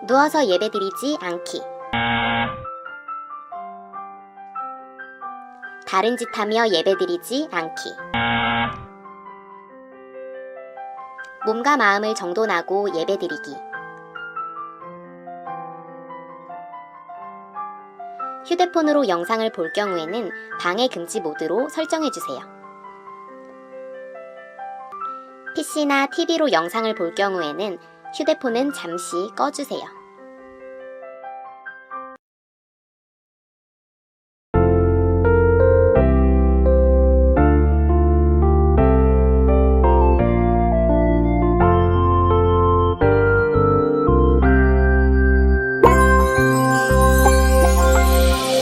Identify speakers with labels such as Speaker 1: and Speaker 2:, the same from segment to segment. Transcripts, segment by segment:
Speaker 1: 누워서 예배드리지 않기. 다른 짓 하며 예배드리지 않기. 몸과 마음을 정돈하고 예배드리기. 휴대폰으로 영상을 볼 경우에는 방해 금지 모드로 설정해주세요. PC나 TV로 영상을 볼 경우에는 휴대폰은 잠시 꺼주세요.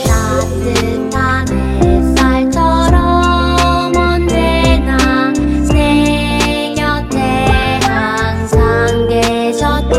Speaker 2: 따뜻한 햇살처럼 언제나 내 곁에 항상 계셨고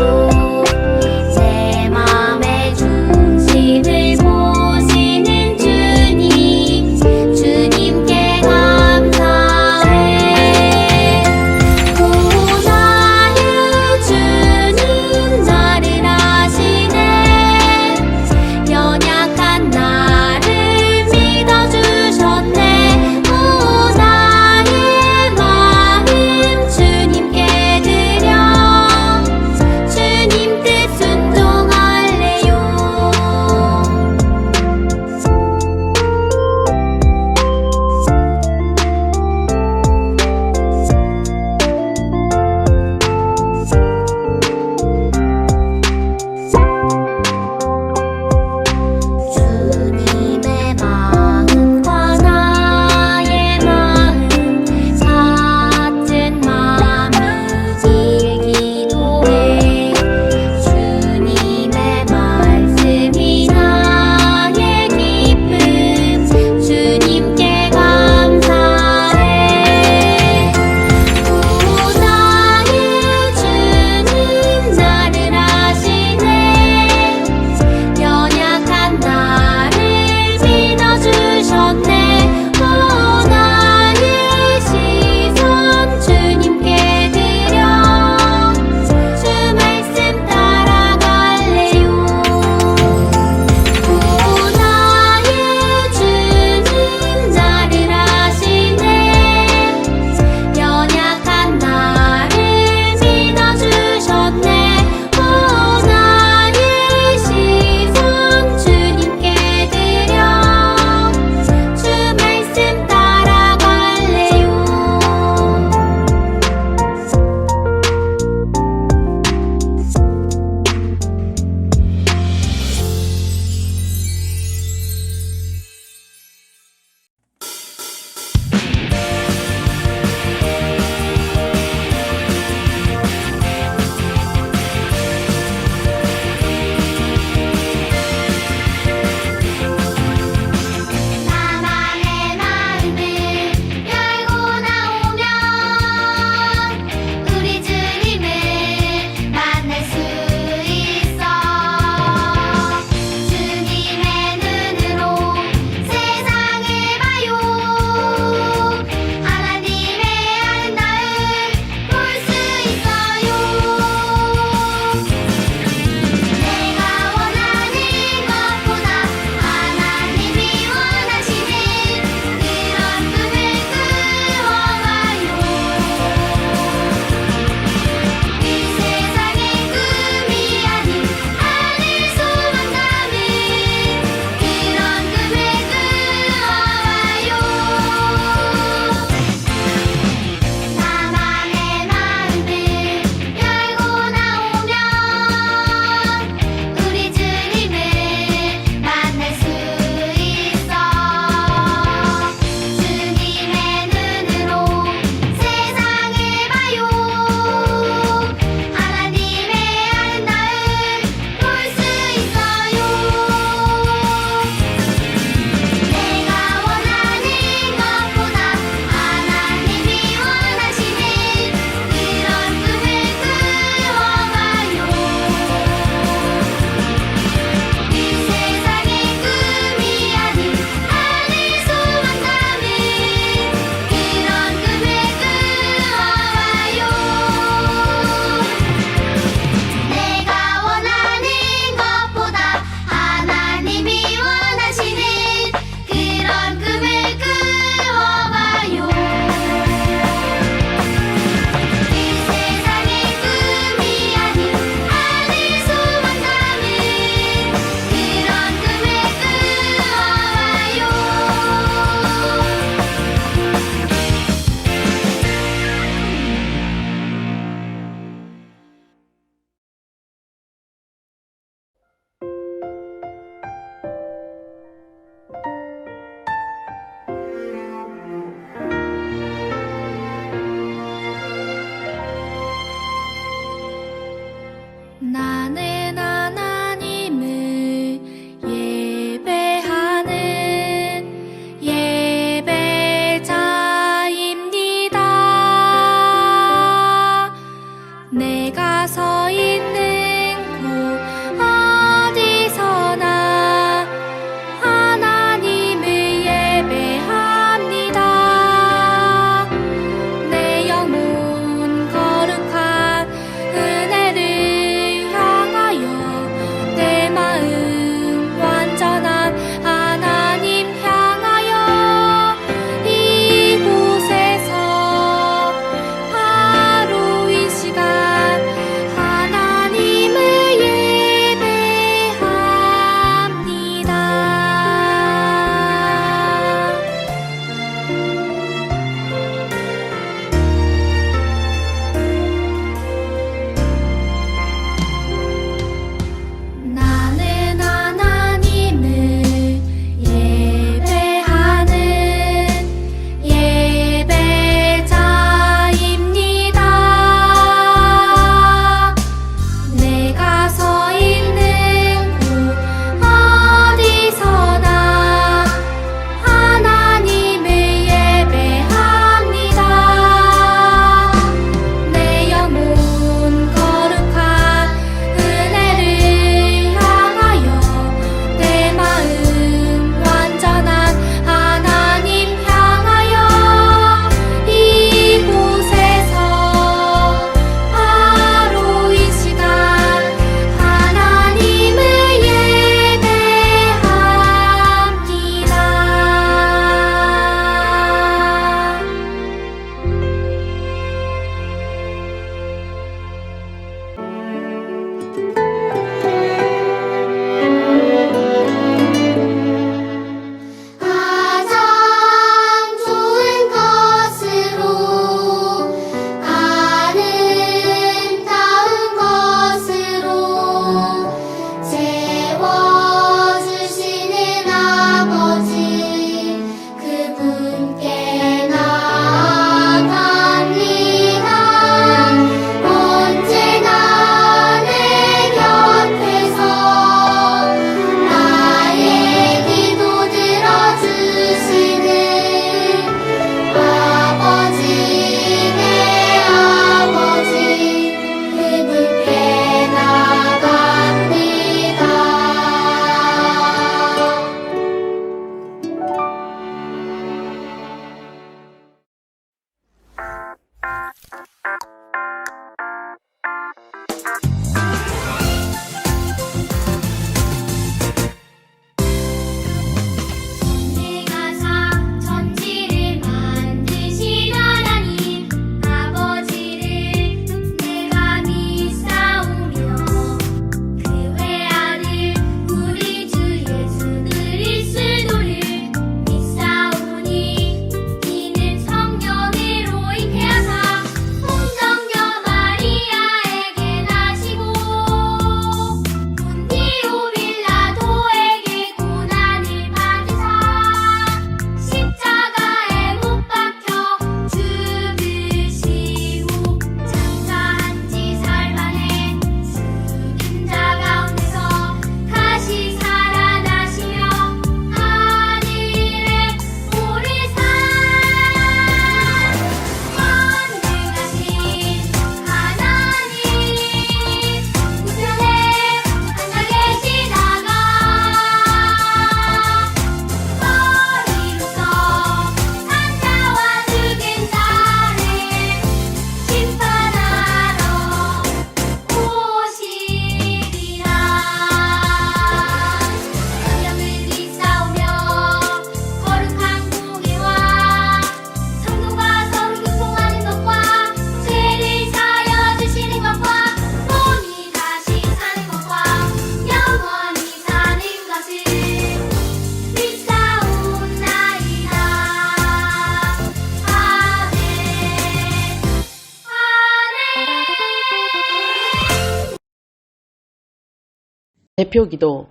Speaker 3: 대표 기도.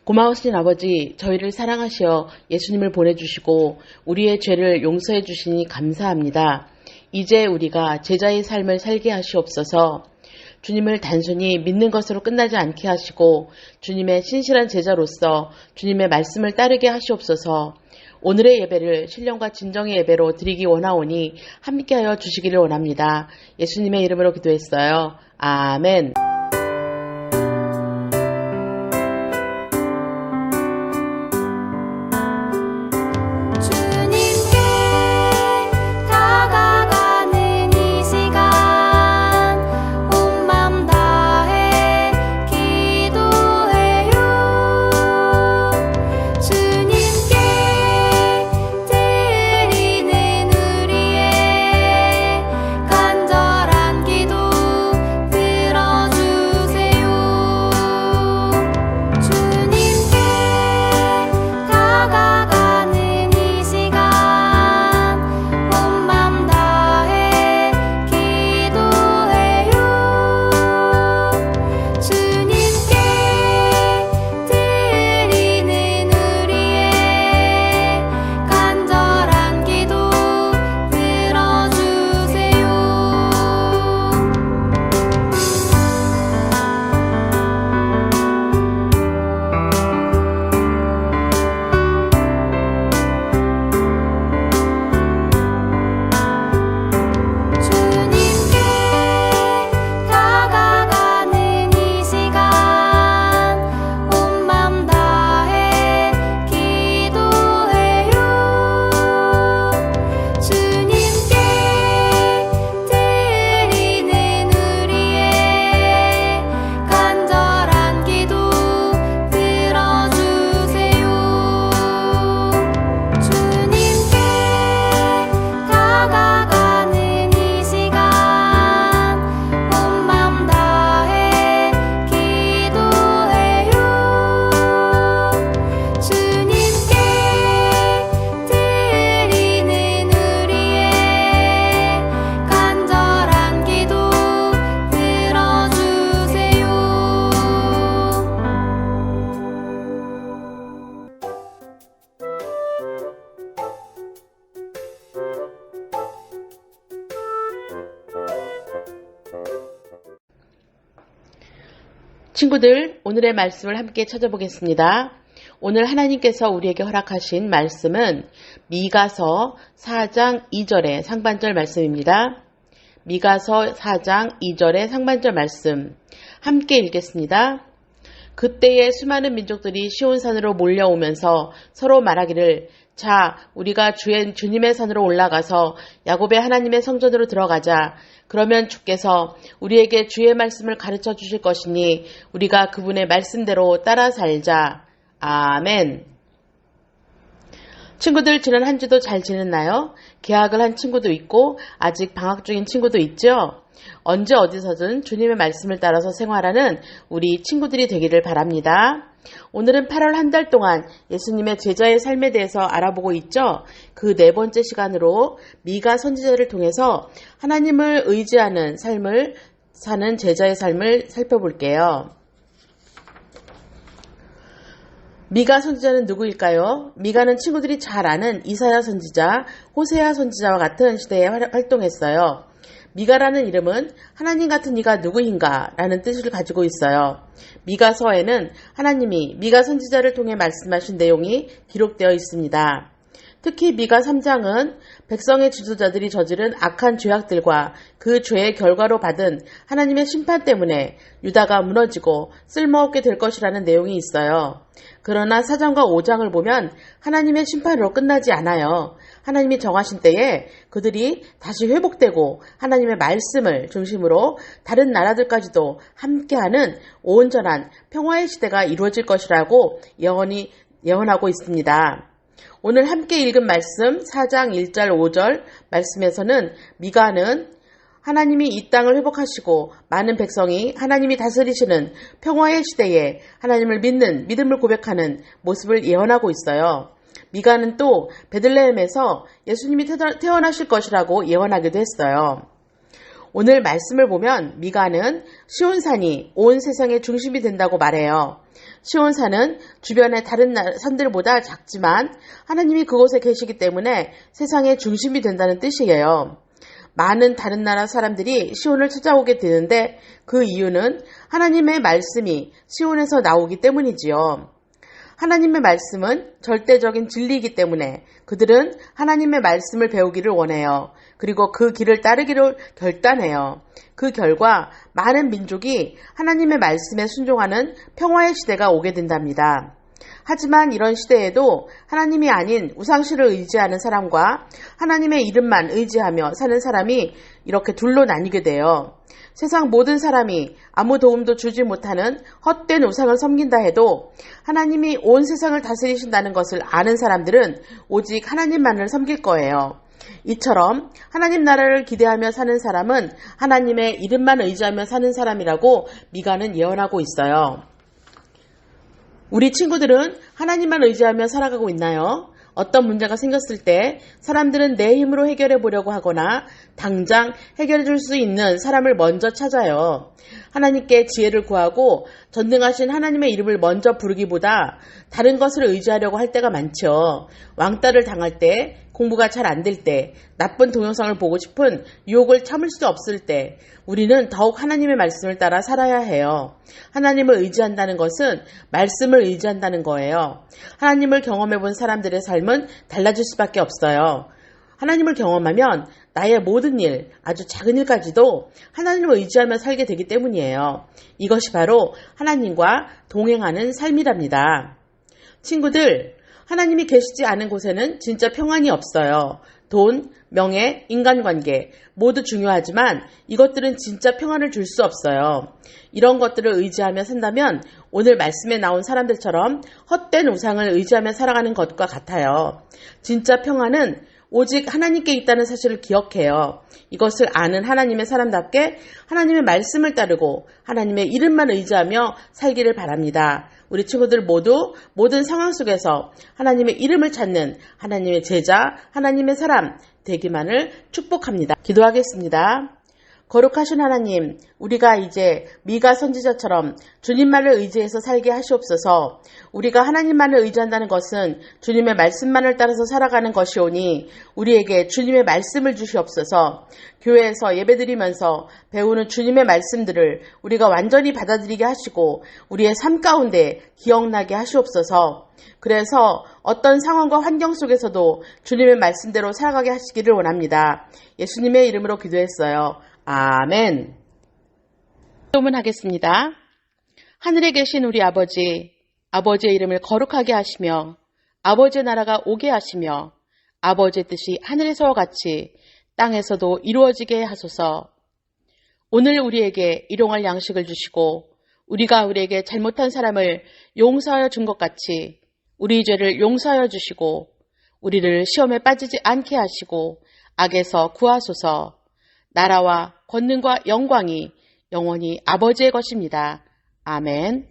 Speaker 3: 고마우신 아버지, 저희를 사랑하시어 예수님을 보내주시고 우리의 죄를 용서해 주시니 감사합니다. 이제 우리가 제자의 삶을 살게 하시옵소서. 주님을 단순히 믿는 것으로 끝나지 않게 하시고 주님의 신실한 제자로서 주님의 말씀을 따르게 하시옵소서. 오늘의 예배를 신령과 진정의 예배로 드리기 원하오니 함께하여 주시기를 원합니다. 예수님의 이름으로 기도했어요. 아멘.
Speaker 2: 주님께 다가가는 이 시간 온 맘 다해 기도해요. 주님께 드리는 우리의 간절한 기도 들어주세요. 주님께 다가가는 이 시간 온 맘 다해 기도해요. 주님께 드리는 우리의 간절한 기도 들어주세요. 주님께 다가가는 이 시간 온 맘 다해 기도해요. 주님께 드리는 우리의 간절한 기도 들어주세요. 주님께 다가가는 이 시간 온 맘 다해 기도해요. 주님께 드리는 우리의 간절한 기도 들어주세요.
Speaker 3: 친구들, 오늘의 말씀을 함께 찾아보겠습니다. 오늘 하나님께서 우리에게 허락하신 말씀은 미가서 4장 2절의 상반절 말씀입니다. 미가서 4장 2절의 상반절 말씀 함께 읽겠습니다. 그때에 수많은 민족들이 시온산으로 몰려오면서 서로 말하기를 자, 우리가 주님의 산으로 올라가서 야곱의 하나님의 성전으로 들어가자. 그러면 주께서 우리에게 주의 말씀을 가르쳐 주실 것이니 우리가 그분의 말씀대로 따라 살자. 아멘. 친구들, 지난 한 주도 잘 지냈나요? 개학을 한 친구도 있고 아직 방학 중인 친구도 있죠? 언제 어디서든 주님의 말씀을 따라서 생활하는 우리 친구들이 되기를 바랍니다. 오늘은 8월 한 달 동안 예수님의 제자의 삶에 대해서 알아보고 있죠? 그 네 번째 시간으로 미가 선지자를 통해서 하나님을 의지하는 삶을 사는 제자의 삶을 살펴볼게요. 미가 선지자는 누구일까요? 미가는 친구들이 잘 아는 이사야 선지자, 호세아 선지자와 같은 시대에 활동했어요. 미가라는 이름은 하나님 같은 이가 누구인가 라는 뜻을 가지고 있어요. 미가서에는 하나님이 미가 선지자를 통해 말씀하신 내용이 기록되어 있습니다. 특히 미가 3장은 백성의 지도자들이 저지른 악한 죄악들과 그 죄의 결과로 받은 하나님의 심판 때문에 유다가 무너지고 쓸모없게 될 것이라는 내용이 있어요. 그러나 4장과 5장을 보면 하나님의 심판으로 끝나지 않아요. 하나님이 정하신 때에 그들이 다시 회복되고 하나님의 말씀을 중심으로 다른 나라들까지도 함께하는 온전한 평화의 시대가 이루어질 것이라고 예언하고 있습니다. 오늘 함께 읽은 말씀 4장 1절 5절 말씀에서는 미가는 하나님이 이 땅을 회복하시고 많은 백성이 하나님이 다스리시는 평화의 시대에 하나님을 믿는 믿음을 고백하는 모습을 예언하고 있어요. 미가는 또 베들레헴에서 예수님이 태어나실 것이라고 예언하기도 했어요. 오늘 말씀을 보면 미가는 시온산이 온 세상의 중심이 된다고 말해요. 시온산은 주변의 다른 산들보다 작지만 하나님이 그곳에 계시기 때문에 세상의 중심이 된다는 뜻이에요. 많은 다른 나라 사람들이 시온을 찾아오게 되는데 그 이유는 하나님의 말씀이 시온에서 나오기 때문이지요. 하나님의 말씀은 절대적인 진리이기 때문에 그들은 하나님의 말씀을 배우기를 원해요. 그리고 그 길을 따르기를 결단해요. 그 결과 많은 민족이 하나님의 말씀에 순종하는 평화의 시대가 오게 된답니다. 하지만 이런 시대에도 하나님이 아닌 우상실을 의지하는 사람과 하나님의 이름만 의지하며 사는 사람이 이렇게 둘로 나뉘게 돼요. 세상 모든 사람이 아무 도움도 주지 못하는 헛된 우상을 섬긴다 해도 하나님이 온 세상을 다스리신다는 것을 아는 사람들은 오직 하나님만을 섬길 거예요. 이처럼 하나님 나라를 기대하며 사는 사람은 하나님의 이름만 의지하며 사는 사람이라고 미가는 예언하고 있어요. 우리 친구들은 하나님만 의지하며 살아가고 있나요? 어떤 문제가 생겼을 때 사람들은 내 힘으로 해결해 보려고 하거나 당장 해결해 줄 수 있는 사람을 먼저 찾아요. 하나님께 지혜를 구하고 전능하신 하나님의 이름을 먼저 부르기보다 다른 것을 의지하려고 할 때가 많죠. 왕따를 당할 때, 공부가 잘 안 될 때, 나쁜 동영상을 보고 싶은 유혹을 참을 수 없을 때 우리는 더욱 하나님의 말씀을 따라 살아야 해요. 하나님을 의지한다는 것은 말씀을 의지한다는 거예요. 하나님을 경험해 본 사람들의 삶은 달라질 수밖에 없어요. 하나님을 경험하면 나의 모든 일, 아주 작은 일까지도 하나님을 의지하며 살게 되기 때문이에요. 이것이 바로 하나님과 동행하는 삶이랍니다. 친구들, 하나님이 계시지 않은 곳에는 진짜 평안이 없어요. 돈, 명예, 인간관계 모두 중요하지만 이것들은 진짜 평안을 줄 수 없어요. 이런 것들을 의지하며 산다면 오늘 말씀에 나온 사람들처럼 헛된 우상을 의지하며 살아가는 것과 같아요. 진짜 평안은 오직 하나님께 있다는 사실을 기억해요. 이것을 아는 하나님의 사람답게 하나님의 말씀을 따르고 하나님의 이름만 의지하며 살기를 바랍니다. 우리 친구들 모두 모든 상황 속에서 하나님의 이름을 찾는 하나님의 제자, 하나님의 사람 되기만을 축복합니다. 기도하겠습니다. 거룩하신 하나님, 우리가 이제 미가 선지자처럼 주님만을 의지해서 살게 하시옵소서. 우리가 하나님만을 의지한다는 것은 주님의 말씀만을 따라서 살아가는 것이오니 우리에게 주님의 말씀을 주시옵소서. 교회에서 예배드리면서 배우는 주님의 말씀들을 우리가 완전히 받아들이게 하시고 우리의 삶 가운데 기억나게 하시옵소서. 그래서 어떤 상황과 환경 속에서도 주님의 말씀대로 살아가게 하시기를 원합니다. 예수님의 이름으로 기도했어요. 아멘. 기도문 하겠습니다. 하늘에 계신 우리 아버지, 아버지의 이름을 거룩하게 하시며 아버지의 나라가 오게 하시며 아버지의 뜻이 하늘에서와 같이 땅에서도 이루어지게 하소서. 오늘 우리에게 일용할 양식을 주시고 우리가 우리에게 잘못한 사람을 용서하여 준 것 같이 우리 죄를 용서하여 주시고 우리를 시험에 빠지지 않게 하시고 악에서 구하소서. 나라와 권능과 영광이 영원히 아버지의 것입니다. 아멘.